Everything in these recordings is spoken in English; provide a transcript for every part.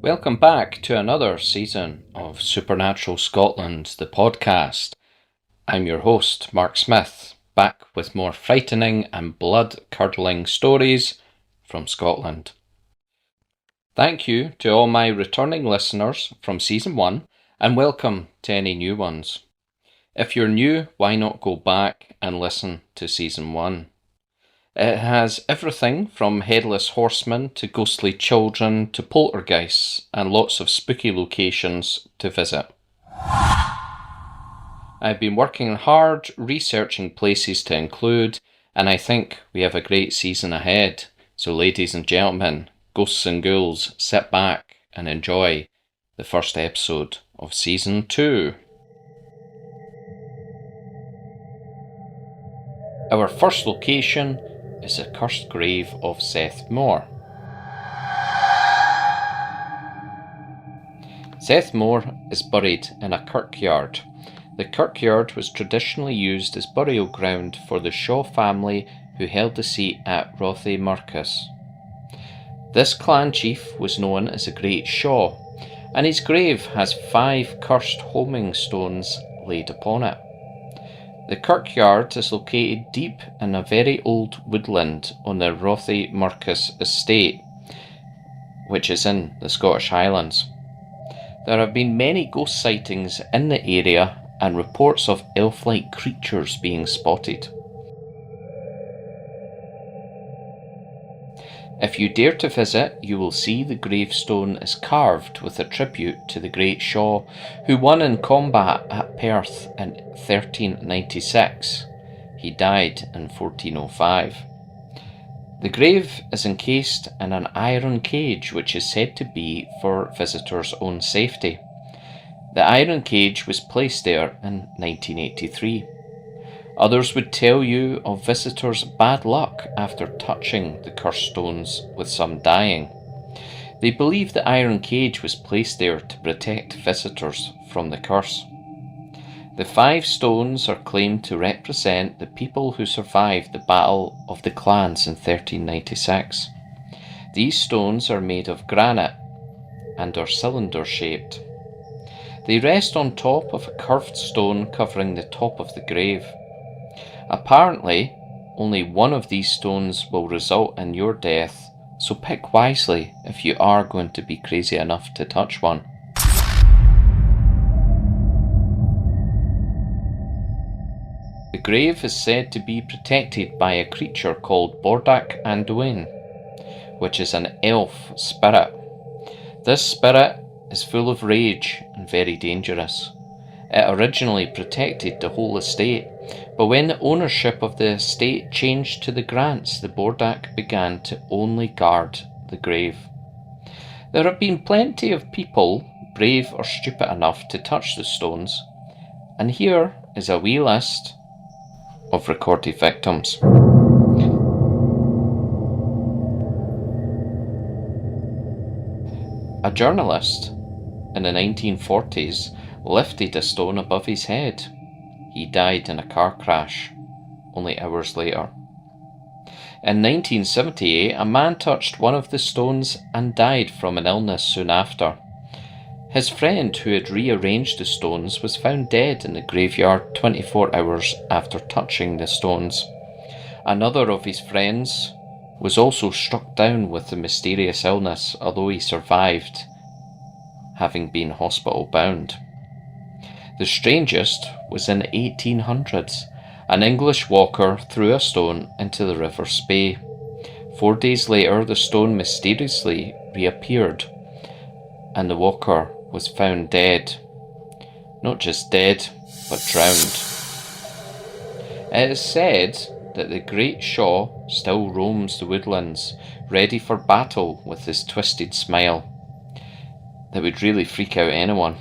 Welcome back to another season of Supernatural Scotland, the podcast. I'm your host, Mark Smith, back with more frightening and blood-curdling stories from Scotland. Thank you to all my returning listeners from Season 1, and welcome to any new ones. If you're new, why not go back and listen to Season 1? It has everything from headless horsemen to ghostly children to poltergeists and lots of spooky locations to visit. I've been working hard researching places to include, and I think we have a great season ahead. So ladies and gentlemen, ghosts and ghouls, sit back and enjoy the first episode of Season 2. Our first location is the cursed grave of Seath Mor. Seath Mor is buried in a kirkyard. The kirkyard was traditionally used as burial ground for the Shaw family who held the seat at Bothy Marcus. This clan chief was known as the Great Shaw, and his grave has 5 cursed homing stones laid upon it. The kirkyard is located deep in a very old woodland on the Bothy Marcus estate, which is in the Scottish Highlands. There have been many ghost sightings in the area and reports of elf-like creatures being spotted. If you dare to visit, you will see the gravestone is carved with a tribute to the Great Shaw, who won in combat at Perth in 1396. He died in 1405. The grave is encased in an iron cage which is said to be for visitors' own safety. The iron cage was placed there in 1983. Others would tell you of visitors' bad luck after touching the cursed stones, with some dying. They believe the iron cage was placed there to protect visitors from the curse. The 5 stones are claimed to represent the people who survived the Battle of the Clans in 1396. These stones are made of granite and are cylinder-shaped. They rest on top of a curved stone covering the top of the grave. Apparently, only one of these stones will result in your death, so pick wisely if you are going to be crazy enough to touch one. The grave is said to be protected by a creature called Bordak Anduin, which is an elf spirit. This spirit is full of rage and very dangerous. It originally protected the whole estate, but when the ownership of the estate changed to the Grants, the Bordak began to only guard the grave. There have been plenty of people brave or stupid enough to touch the stones, and here is a wee list of recorded victims. A journalist in the 1940s lifted a stone above his head. He died in a car crash only hours later. In 1978, a man touched one of the stones and died from an illness soon after. His friend, who had rearranged the stones, was found dead in the graveyard 24 hours after touching the stones. Another of his friends was also struck down with the mysterious illness, although he survived, having been hospital bound. The strangest was in the 1800s. An English walker threw a stone into the River Spey. 4 days later, the stone mysteriously reappeared, and the walker was found dead. Not just dead, but drowned. It is said that the Great Shaw still roams the woodlands, ready for battle with his twisted smile that would really freak out anyone.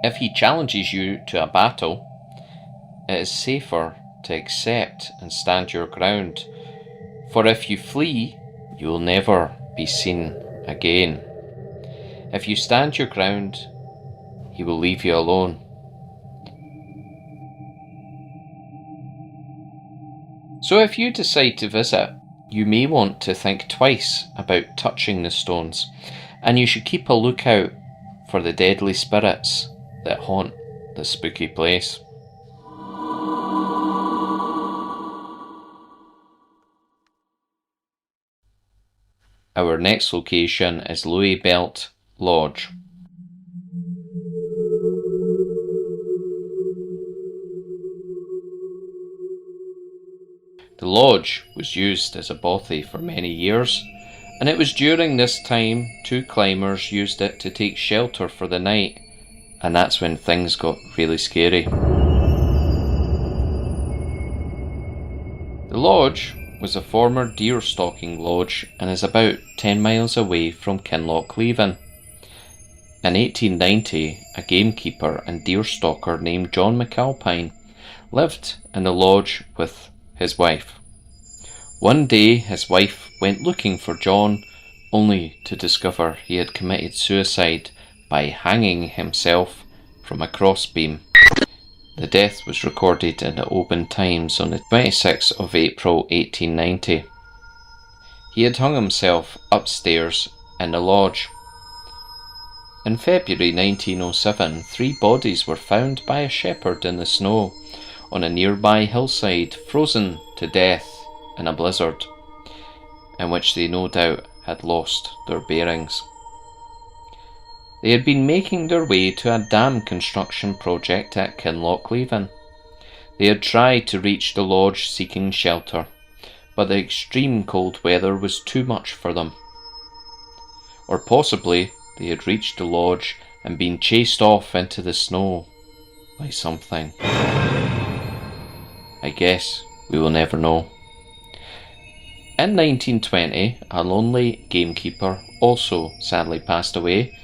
If he challenges you to a battle, it is safer to accept and stand your ground, for if you flee, you will never be seen again. If you stand your ground, he will leave you alone. So if you decide to visit, you may want to think twice about touching the stones. and you should keep a lookout for the deadly spirits that haunt the spooky place. Our next location is Lùibeilt Lodge. The lodge was used as a bothy for many years, and it was during this time 2 climbers used it to take shelter for the night, and that's when things got really scary. The lodge was a former deer stalking lodge and is about 10 miles away from Kinlochleven. In 1890, a gamekeeper and deer stalker named John McAlpine lived in the lodge with his wife. One day his wife went looking for John, only to discover he had committed suicide by hanging himself from a crossbeam. The death was recorded in the Oban Times on the 26th of April 1890. He had hung himself upstairs in the lodge. In February 1907, 3 bodies were found by a shepherd in the snow on a nearby hillside, frozen to death in a blizzard, in which they no doubt had lost their bearings. They had been making their way to a dam construction project at Kinlochleven. They had tried to reach the lodge seeking shelter, but the extreme cold weather was too much for them. Or possibly they had reached the lodge and been chased off into the snow by something. I guess we will never know. In 1920, a lonely gamekeeper also sadly passed away.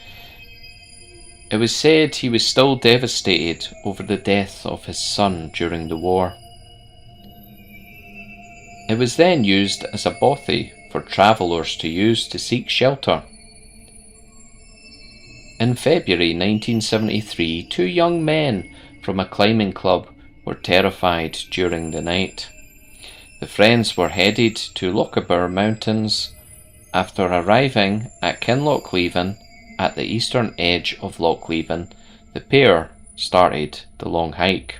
It was said he was still devastated over the death of his son during the war. It was then used as a bothy for travellers to use to seek shelter. In February 1973, 2 young men from a climbing club were terrified during the night. The friends were headed to Lochaber Mountains. After arriving at Kinlochleven, at the eastern edge of Lochleven, the pair started the long hike.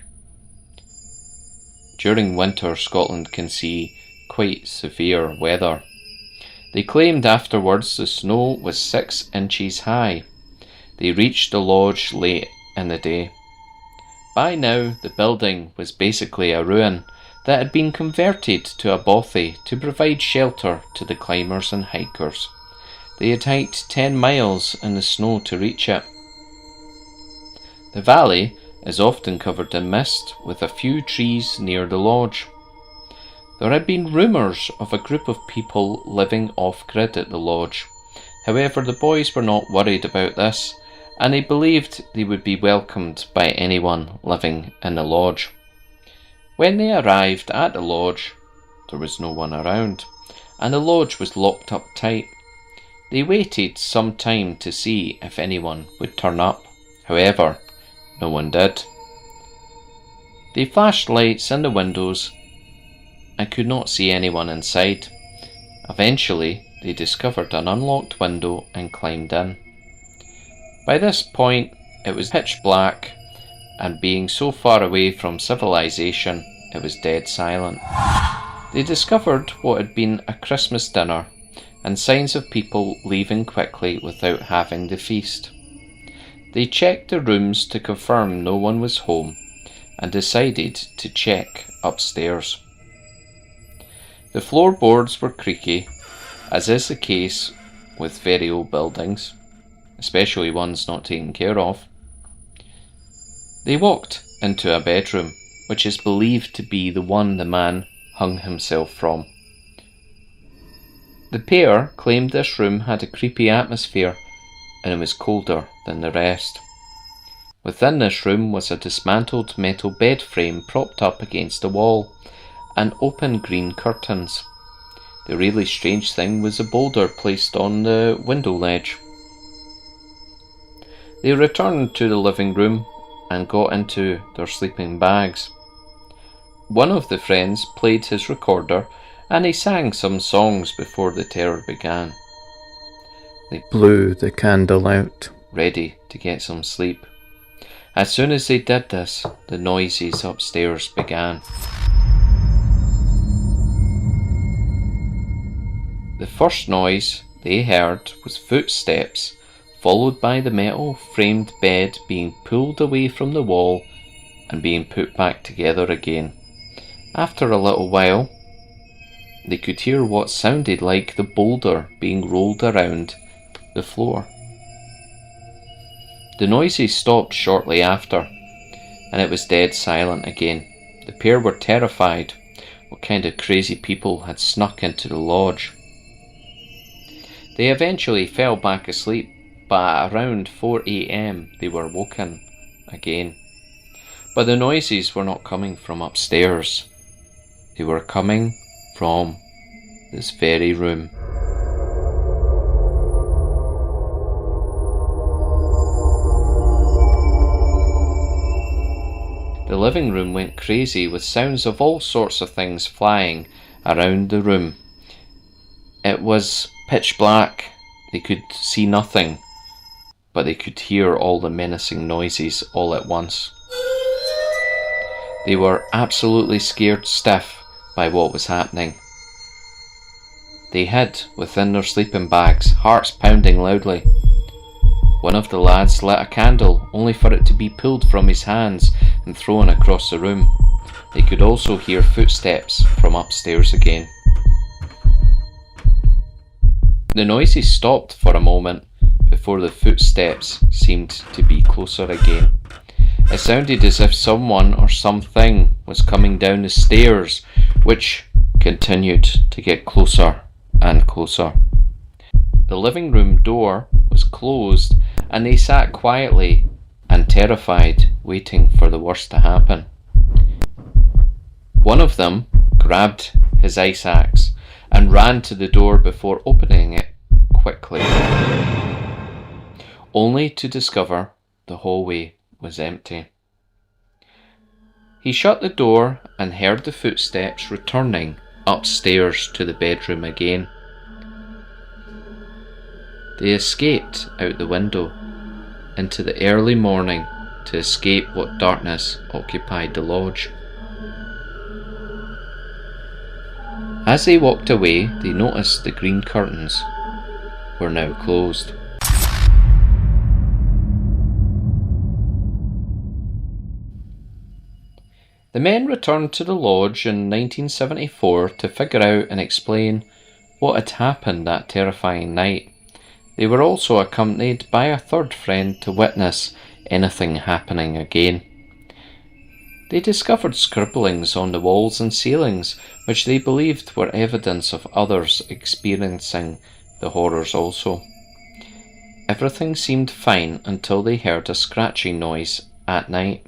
During winter, Scotland can see quite severe weather. They claimed afterwards the snow was 6 inches high. They reached the lodge late in the day. By now, the building was basically a ruin that had been converted to a bothy to provide shelter to the climbers and hikers. They had hiked 10 miles in the snow to reach it. The valley is often covered in mist, with a few trees near the lodge. There had been rumours of a group of people living off-grid at the lodge. However, the boys were not worried about this, and they believed they would be welcomed by anyone living in the lodge. When they arrived at the lodge, there was no one around, and the lodge was locked up tight. They waited some time to see if anyone would turn up. However, no one did. They flashed lights in the windows and could not see anyone inside. Eventually, they discovered an unlocked window and climbed in. By this point, it was pitch black, and being so far away from civilization, it was dead silent. They discovered what had been a Christmas dinner, and signs of people leaving quickly without having the feast. They checked the rooms to confirm no one was home, and decided to check upstairs. The floorboards were creaky, as is the case with very old buildings, especially ones not taken care of. They walked into a bedroom, which is believed to be the one the man hung himself from. The pair claimed this room had a creepy atmosphere, and it was colder than the rest. Within this room was a dismantled metal bed frame propped up against the wall, and open green curtains. The really strange thing was a boulder placed on the window ledge. They returned to the living room and got into their sleeping bags. One of the friends played his recorder and he sang some songs before the terror began. They blew the candle out, ready to get some sleep. As soon as they did this, the noises upstairs began. The first noise they heard was footsteps, followed by the metal framed bed being pulled away from the wall and being put back together again. After a little while, they could hear what sounded like the boulder being rolled around the floor. The noises stopped shortly after, and it was dead silent again. The pair were terrified. What kind of crazy people had snuck into the lodge? They eventually fell back asleep, but at around 4 a.m. they were woken again. But the noises were not coming from upstairs. They were coming from this very room. The living room went crazy with sounds of all sorts of things flying around the room. It was pitch black. They could see nothing, but they could hear all the menacing noises all at once. They were absolutely scared stiff by what was happening. They hid within their sleeping bags, hearts pounding loudly. One of the lads lit a candle, only for it to be pulled from his hands and thrown across the room. They could also hear footsteps from upstairs again. The noises stopped for a moment before the footsteps seemed to be closer again. It sounded as if someone or something was coming down the stairs, which continued to get closer and closer. The living room door was closed, and they sat quietly and terrified, waiting for the worst to happen. One of them grabbed his ice axe and ran to the door before opening it quickly, only to discover the hallway was empty. He shut the door and heard the footsteps returning upstairs to the bedroom again. They escaped out the window into the early morning to escape what darkness occupied the lodge. As they walked away, they noticed the green curtains were now closed. The men returned to the lodge in 1974 to figure out and explain what had happened that terrifying night. They were also accompanied by a third friend to witness anything happening again. They discovered scribblings on the walls and ceilings, which they believed were evidence of others experiencing the horrors also. Everything seemed fine until they heard a scratching noise at night.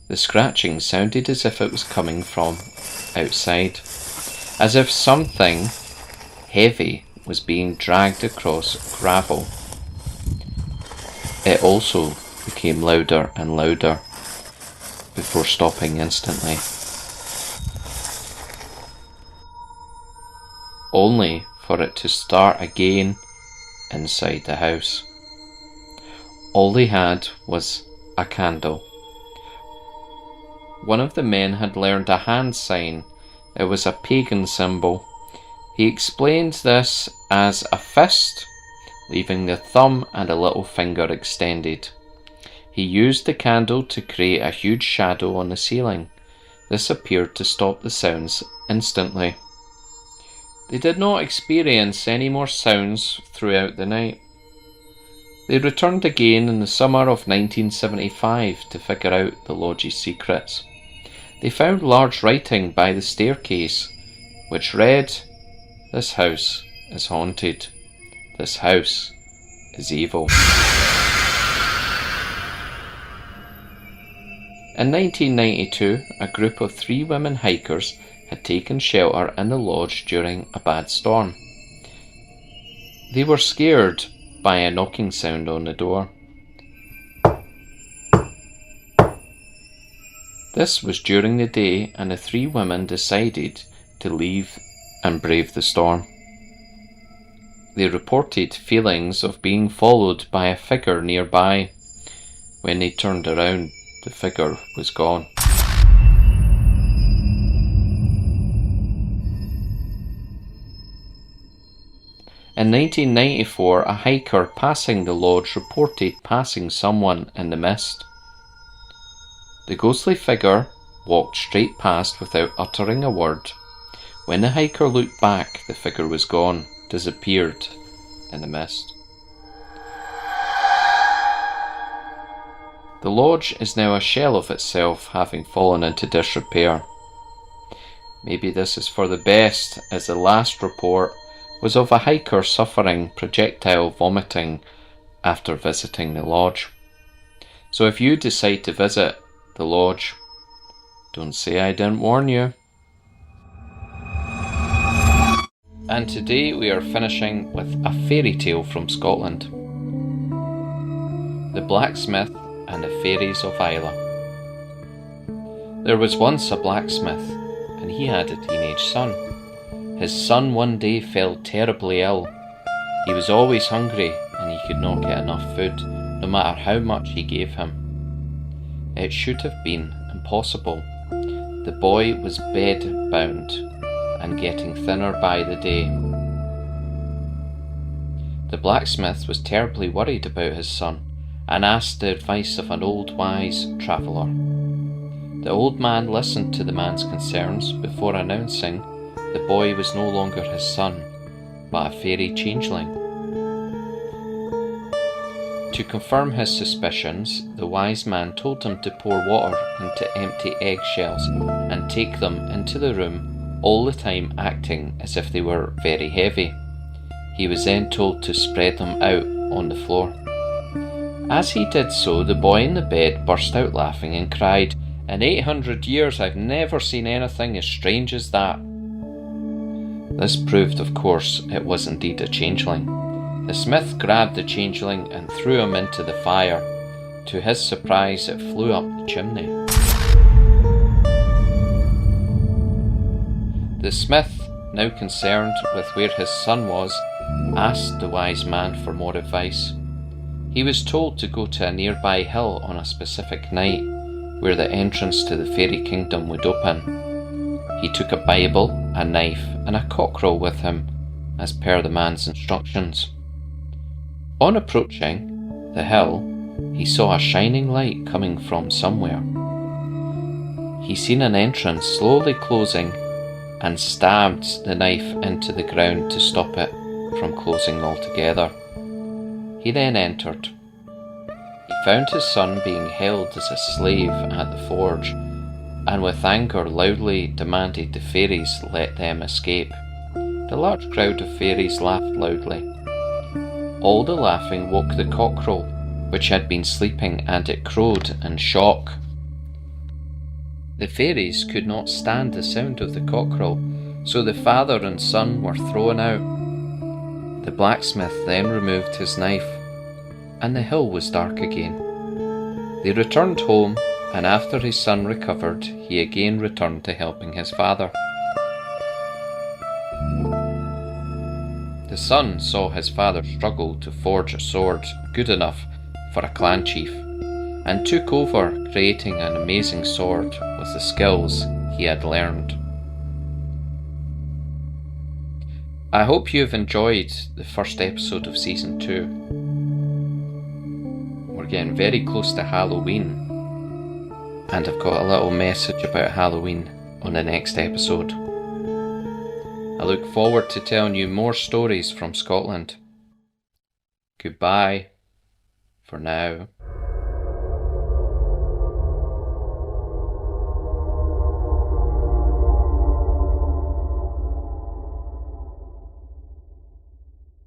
The scratching sounded as if it was coming from outside, as if something heavy was being dragged across gravel. It also became louder and louder before stopping instantly, only for it to start again inside the house. All they had was a candle. One of the men had learned a hand sign. It was a pagan symbol. He explained this as a fist, leaving the thumb and a little finger extended. He used the candle to create a huge shadow on the ceiling. This appeared to stop the sounds instantly. They did not experience any more sounds throughout the night. They returned again in the summer of 1975 to figure out the lodge's secrets. They found large writing by the staircase, which read, "This house is haunted. This house is evil." In 1992, a group of 3 women hikers had taken shelter in the lodge during a bad storm. They were scared by a knocking sound on the door. This was during the day, and the 3 women decided to leave and brave the storm. they reported feelings of being followed by a figure nearby. When they turned around, the figure was gone. In 1994, a hiker passing the lodge reported passing someone in the mist. The ghostly figure walked straight past without uttering a word. When the hiker looked back, the figure was gone, disappeared in the mist. The lodge is now a shell of itself, having fallen into disrepair. Maybe this is for the best, as the last report was of a hiker suffering projectile vomiting after visiting the lodge. So if you decide to visit the lodge, don't say I didn't warn you. And today we are finishing with a fairy tale from Scotland. The Blacksmith and the Fairies of Islay. There was once a blacksmith, and he had a teenage son. His son one day fell terribly ill. He was always hungry, and he could not get enough food, no matter how much he gave him. It should have been impossible. The boy was bed-bound, and getting thinner by the day. The blacksmith was terribly worried about his son, and asked the advice of an old wise traveller. The old man listened to the man's concerns before announcing the boy was no longer his son, but a fairy changeling. To confirm his suspicions, the wise man told him to pour water into empty eggshells and take them into the room, all the time acting as if they were very heavy. He was then told to spread them out on the floor. As he did so, the boy in the bed burst out laughing and cried, "In 800 years I've never seen anything as strange as that." This proved, of course, it was indeed a changeling. The smith grabbed the changeling and threw him into the fire. To his surprise, it flew up the chimney. The smith, now concerned with where his son was, asked the wise man for more advice. He was told to go to a nearby hill on a specific night, where the entrance to the fairy kingdom would open. He took a Bible, a knife, and a cockerel with him, as per the man's instructions. On approaching the hill, he saw a shining light coming from somewhere. He seen an entrance slowly closing and stabbed the knife into the ground to stop it from closing altogether. He then entered. He found his son being held as a slave at the forge, and with anger loudly demanded the fairies let them escape. The large crowd of fairies laughed loudly. All the laughing woke the cockerel, which had been sleeping, and it crowed in shock. The fairies could not stand the sound of the cockerel, so the father and son were thrown out. The blacksmith then removed his knife, and the hill was dark again. They returned home, and after his son recovered, he again returned to helping his father. The son saw his father struggle to forge a sword good enough for a clan chief, and took over, creating an amazing sword with the skills he had learned. I hope you have enjoyed the first episode of Season 2. We're getting very close to Halloween, and I've got a little message about Halloween on the next episode. I look forward to telling you more stories from Scotland. Goodbye for now.